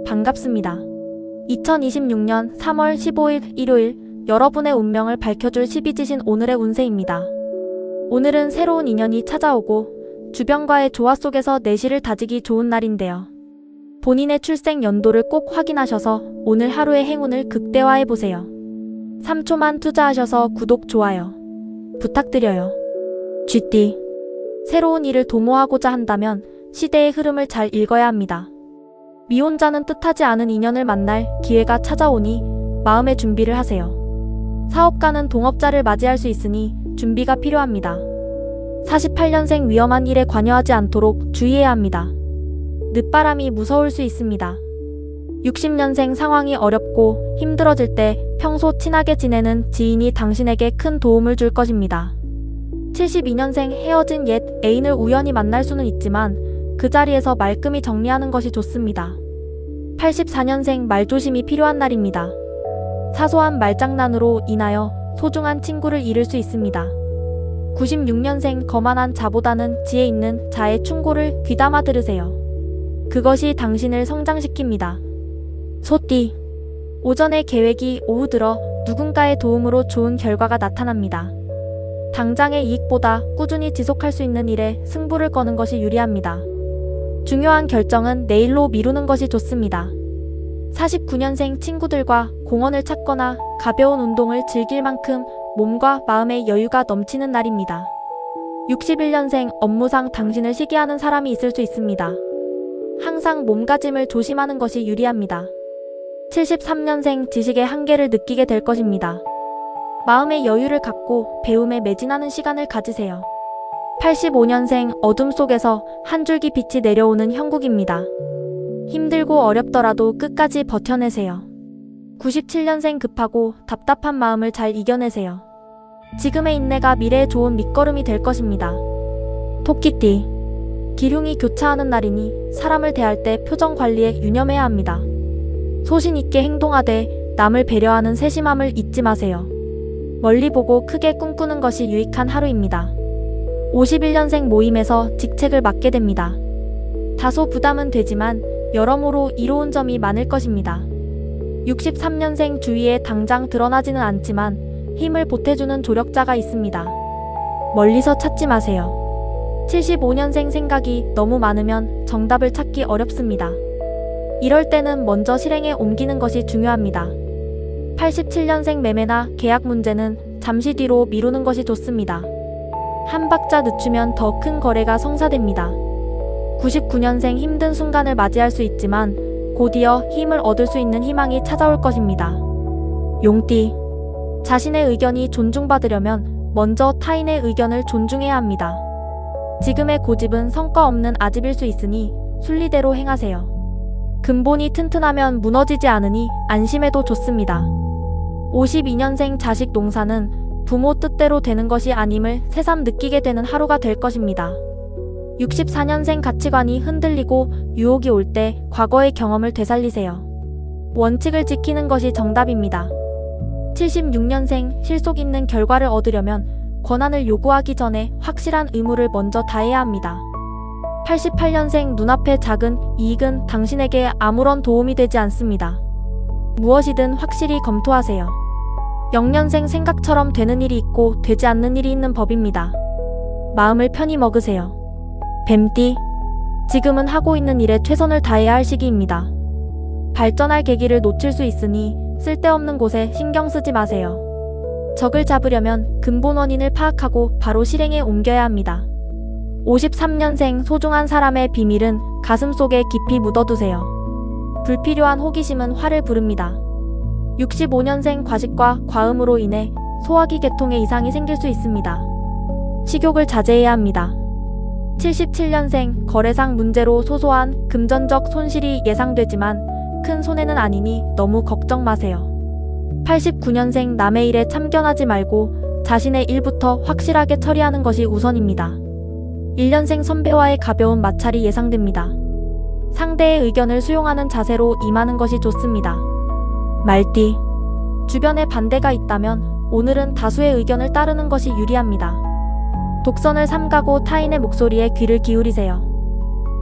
반갑습니다. 2026년 3월 15일 일요일 여러분의 운명을 밝혀줄 12지신 오늘의 운세입니다. 오늘은 새로운 인연이 찾아오고 주변과의 조화 속에서 내실을 다지기 좋은 날인데요. 본인의 출생 연도를 꼭 확인하셔서 오늘 하루의 행운을 극대화해보세요. 3초만 투자하셔서 구독, 좋아요 부탁드려요. 쥐띠. 새로운 일을 도모하고자 한다면 시대의 흐름을 잘 읽어야 합니다. 미혼자는 뜻하지 않은 인연을 만날 기회가 찾아오니 마음의 준비를 하세요. 사업가는 동업자를 맞이할 수 있으니 준비가 필요합니다. 48년생 위험한 일에 관여하지 않도록 주의해야 합니다. 늦바람이 무서울 수 있습니다. 60년생 상황이 어렵고 힘들어질 때 평소 친하게 지내는 지인이 당신에게 큰 도움을 줄 것입니다. 72년생 헤어진 옛 애인을 우연히 만날 수는 있지만 그 자리에서 말끔히 정리하는 것이 좋습니다. 84년생 말조심이 필요한 날입니다. 사소한 말장난으로 인하여 소중한 친구를 잃을 수 있습니다. 96년생 거만한 자보다는 지혜 있는 자의 충고를 귀담아 들으세요. 그것이 당신을 성장시킵니다. 소띠. 오전의 계획이 오후 들어 누군가의 도움으로 좋은 결과가 나타납니다. 당장의 이익보다 꾸준히 지속할 수 있는 일에 승부를 거는 것이 유리합니다. 중요한 결정은 내일로 미루는 것이 좋습니다. 49년생 친구들과 공원을 찾거나 가벼운 운동을 즐길 만큼 몸과 마음의 여유가 넘치는 날입니다. 61년생 업무상 당신을 시기하는 사람이 있을 수 있습니다. 항상 몸가짐을 조심하는 것이 유리합니다. 73년생 지식의 한계를 느끼게 될 것입니다. 마음의 여유를 갖고 배움에 매진하는 시간을 가지세요. 85년생 어둠 속에서 한 줄기 빛이 내려오는 형국입니다. 힘들고 어렵더라도 끝까지 버텨내세요. 97년생 급하고 답답한 마음을 잘 이겨내세요. 지금의 인내가 미래에 좋은 밑거름이 될 것입니다. 토끼띠. 기흉이 교차하는 날이니 사람을 대할 때 표정 관리에 유념해야 합니다. 소신 있게 행동하되 남을 배려하는 세심함을 잊지 마세요. 멀리 보고 크게 꿈꾸는 것이 유익한 하루입니다. 51년생 모임에서 직책을 맡게 됩니다. 다소 부담은 되지만 여러모로 이로운 점이 많을 것입니다. 63년생 주위에 당장 드러나지는 않지만 힘을 보태주는 조력자가 있습니다. 멀리서 찾지 마세요. 75년생 생각이 너무 많으면 정답을 찾기 어렵습니다. 이럴 때는 먼저 실행에 옮기는 것이 중요합니다. 87년생 매매나 계약 문제는 잠시 뒤로 미루는 것이 좋습니다. 한 박자 늦추면 더 큰 거래가 성사됩니다. 99년생 힘든 순간을 맞이할 수 있지만 곧이어 힘을 얻을 수 있는 희망이 찾아올 것입니다. 용띠. 자신의 의견이 존중받으려면 먼저 타인의 의견을 존중해야 합니다. 지금의 고집은 성과 없는 아집일 수 있으니 순리대로 행하세요. 근본이 튼튼하면 무너지지 않으니 안심해도 좋습니다. 52년생 자식 농사는 부모 뜻대로 되는 것이 아님을 새삼 느끼게 되는 하루가 될 것입니다. 64년생 가치관이 흔들리고 유혹이 올 때 과거의 경험을 되살리세요. 원칙을 지키는 것이 정답입니다. 76년생 실속 있는 결과를 얻으려면 권한을 요구하기 전에 확실한 의무를 먼저 다해야 합니다. 88년생 눈앞의 작은 이익은 당신에게 아무런 도움이 되지 않습니다. 무엇이든 확실히 검토하세요. 0년생 생각처럼 되는 일이 있고 되지 않는 일이 있는 법입니다. 마음을 편히 먹으세요. 뱀띠. 지금은 하고 있는 일에 최선을 다해야 할 시기입니다. 발전할 계기를 놓칠 수 있으니 쓸데없는 곳에 신경 쓰지 마세요. 적을 잡으려면 근본 원인을 파악하고 바로 실행에 옮겨야 합니다. 53년생 소중한 사람의 비밀은 가슴속에 깊이 묻어두세요. 불필요한 호기심은 화를 부릅니다. 65년생 과식과 과음으로 인해 소화기 계통에 이상이 생길 수 있습니다. 식욕을 자제해야 합니다. 77년생 거래상 문제로 소소한 금전적 손실이 예상되지만 큰 손해는 아니니 너무 걱정 마세요. 89년생 남의 일에 참견하지 말고 자신의 일부터 확실하게 처리하는 것이 우선입니다. 1년생 선배와의 가벼운 마찰이 예상됩니다. 상대의 의견을 수용하는 자세로 임하는 것이 좋습니다. 말띠. 주변에 반대가 있다면 오늘은 다수의 의견을 따르는 것이 유리합니다. 독선을 삼가고 타인의 목소리에 귀를 기울이세요.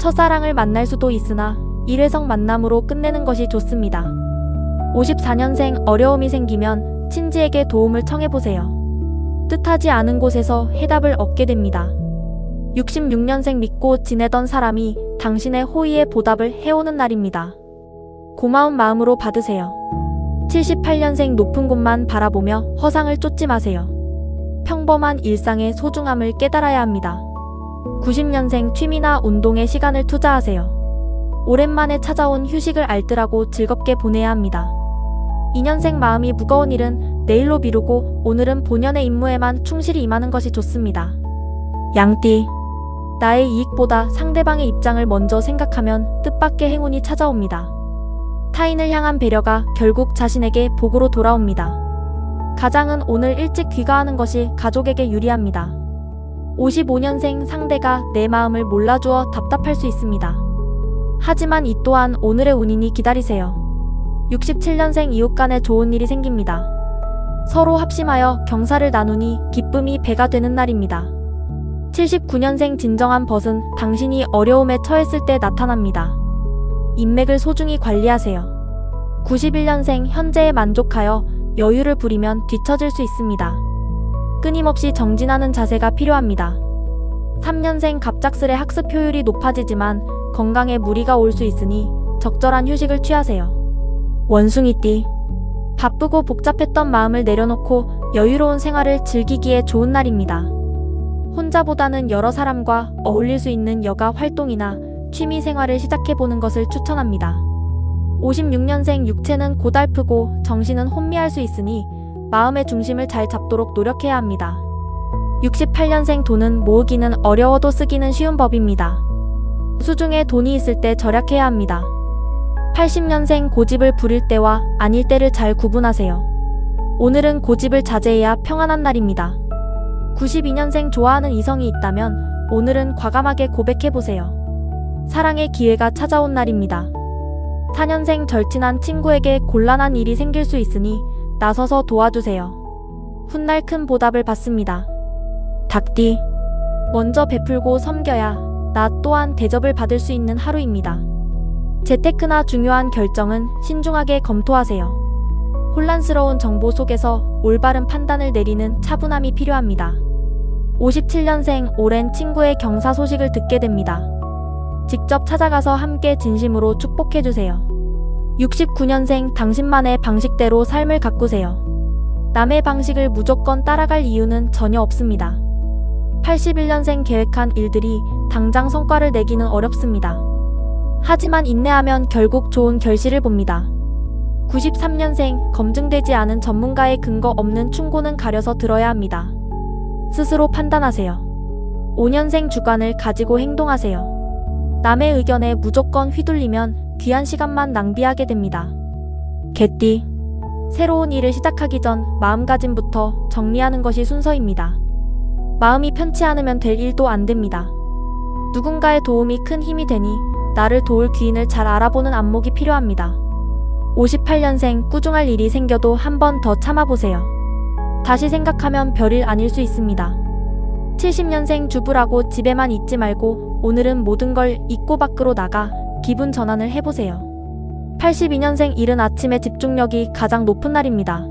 첫사랑을 만날 수도 있으나 일회성 만남으로 끝내는 것이 좋습니다. 54년생 어려움이 생기면 친지에게 도움을 청해보세요. 뜻하지 않은 곳에서 해답을 얻게 됩니다. 66년생 믿고 지내던 사람이 당신의 호의에 보답을 해오는 날입니다. 고마운 마음으로 받으세요. 78년생 높은 곳만 바라보며 허상을 쫓지 마세요. 평범한 일상의 소중함을 깨달아야 합니다. 90년생 취미나 운동에 시간을 투자하세요. 오랜만에 찾아온 휴식을 알뜰하고 즐겁게 보내야 합니다. 2년생 마음이 무거운 일은 내일로 미루고 오늘은 본연의 임무에만 충실히 임하는 것이 좋습니다. 양띠. 나의 이익보다 상대방의 입장을 먼저 생각하면 뜻밖의 행운이 찾아옵니다. 타인을 향한 배려가 결국 자신에게 복으로 돌아옵니다. 가장은 오늘 일찍 귀가하는 것이 가족에게 유리합니다. 55년생 상대가 내 마음을 몰라주어 답답할 수 있습니다. 하지만 이 또한 오늘의 운이니 기다리세요. 67년생 이웃 간에 좋은 일이 생깁니다. 서로 합심하여 경사를 나누니 기쁨이 배가 되는 날입니다. 79년생 진정한 벗은 당신이 어려움에 처했을 때 나타납니다. 인맥을 소중히 관리하세요. 91년생 현재에 만족하여 여유를 부리면 뒤처질 수 있습니다. 끊임없이 정진하는 자세가 필요합니다. 3년생 갑작스레 학습 효율이 높아지지만 건강에 무리가 올 수 있으니 적절한 휴식을 취하세요. 원숭이띠. 바쁘고 복잡했던 마음을 내려놓고 여유로운 생활을 즐기기에 좋은 날입니다. 혼자보다는 여러 사람과 어울릴 수 있는 여가 활동이나 취미 생활을 시작해보는 것을 추천합니다. 56년생 육체는 고달프고 정신은 혼미할 수 있으니 마음의 중심을 잘 잡도록 노력해야 합니다. 68년생 돈은 모으기는 어려워도 쓰기는 쉬운 법입니다. 수중에 돈이 있을 때 절약해야 합니다. 80년생 고집을 부릴 때와 아닐 때를 잘 구분하세요. 오늘은 고집을 자제해야 평안한 날입니다. 92년생 좋아하는 이성이 있다면 오늘은 과감하게 고백해보세요. 사랑의 기회가 찾아온 날입니다. 4년생 절친한 친구에게 곤란한 일이 생길 수 있으니 나서서 도와주세요. 훗날 큰 보답을 받습니다. 닭띠. 먼저 베풀고 섬겨야 나 또한 대접을 받을 수 있는 하루입니다. 재테크나 중요한 결정은 신중하게 검토하세요. 혼란스러운 정보 속에서 올바른 판단을 내리는 차분함이 필요합니다. 57년생 오랜 친구의 경사 소식을 듣게 됩니다. 직접 찾아가서 함께 진심으로 축복해주세요. 69년생 당신만의 방식대로 삶을 가꾸세요. 남의 방식을 무조건 따라갈 이유는 전혀 없습니다. 81년생 계획한 일들이 당장 성과를 내기는 어렵습니다. 하지만 인내하면 결국 좋은 결실을 봅니다. 93년생 검증되지 않은 전문가의 근거 없는 충고는 가려서 들어야 합니다. 스스로 판단하세요. 5년생 주관을 가지고 행동하세요. 남의 의견에 무조건 휘둘리면 귀한 시간만 낭비하게 됩니다. 개띠. 새로운 일을 시작하기 전 마음가짐부터 정리하는 것이 순서입니다. 마음이 편치 않으면 될 일도 안 됩니다. 누군가의 도움이 큰 힘이 되니 나를 도울 귀인을 잘 알아보는 안목이 필요합니다. 58년생 꾸중할 일이 생겨도 한 번 더 참아보세요. 다시 생각하면 별일 아닐 수 있습니다. 70년생 주부라고 집에만 있지 말고 오늘은 모든 걸 잊고 밖으로 나가 기분 전환을 해보세요. 82년생 이른 아침에 집중력이 가장 높은 날입니다.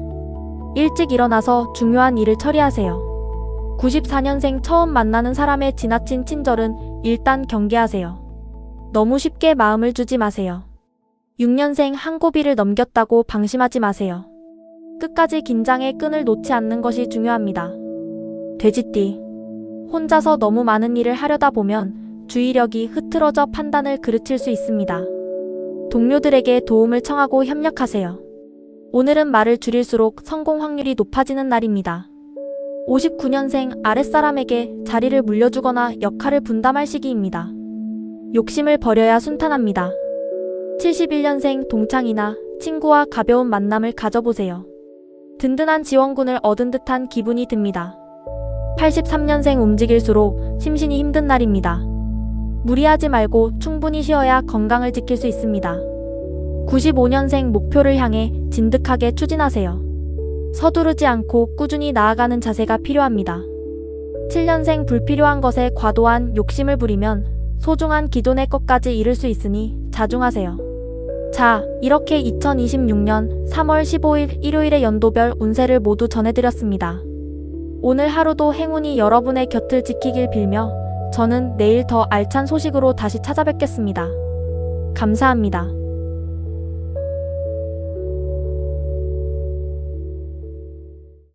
일찍 일어나서 중요한 일을 처리하세요. 94년생 처음 만나는 사람의 지나친 친절은 일단 경계하세요. 너무 쉽게 마음을 주지 마세요. 6년생 한 고비를 넘겼다고 방심하지 마세요. 끝까지 긴장의 끈을 놓지 않는 것이 중요합니다. 돼지띠. 혼자서 너무 많은 일을 하려다 보면 주의력이 흐트러져 판단을 그르칠 수 있습니다. 동료들에게 도움을 청하고 협력하세요. 오늘은 말을 줄일수록 성공 확률이 높아지는 날입니다. 59년생 아랫사람에게 자리를 물려주거나 역할을 분담할 시기입니다. 욕심을 버려야 순탄합니다. 71년생 동창이나 친구와 가벼운 만남을 가져보세요. 든든한 지원군을 얻은 듯한 기분이 듭니다. 83년생 움직일수록 심신이 힘든 날입니다. 무리하지 말고 충분히 쉬어야 건강을 지킬 수 있습니다. 95년생 목표를 향해 진득하게 추진하세요. 서두르지 않고 꾸준히 나아가는 자세가 필요합니다. 7년생 불필요한 것에 과도한 욕심을 부리면 소중한 기존의 것까지 잃을 수 있으니 자중하세요. 자, 이렇게 2026년 3월 15일 일요일의 연도별 운세를 모두 전해드렸습니다. 오늘 하루도 행운이 여러분의 곁을 지키길 빌며 저는 내일 더 알찬 소식으로 다시 찾아뵙겠습니다. 감사합니다.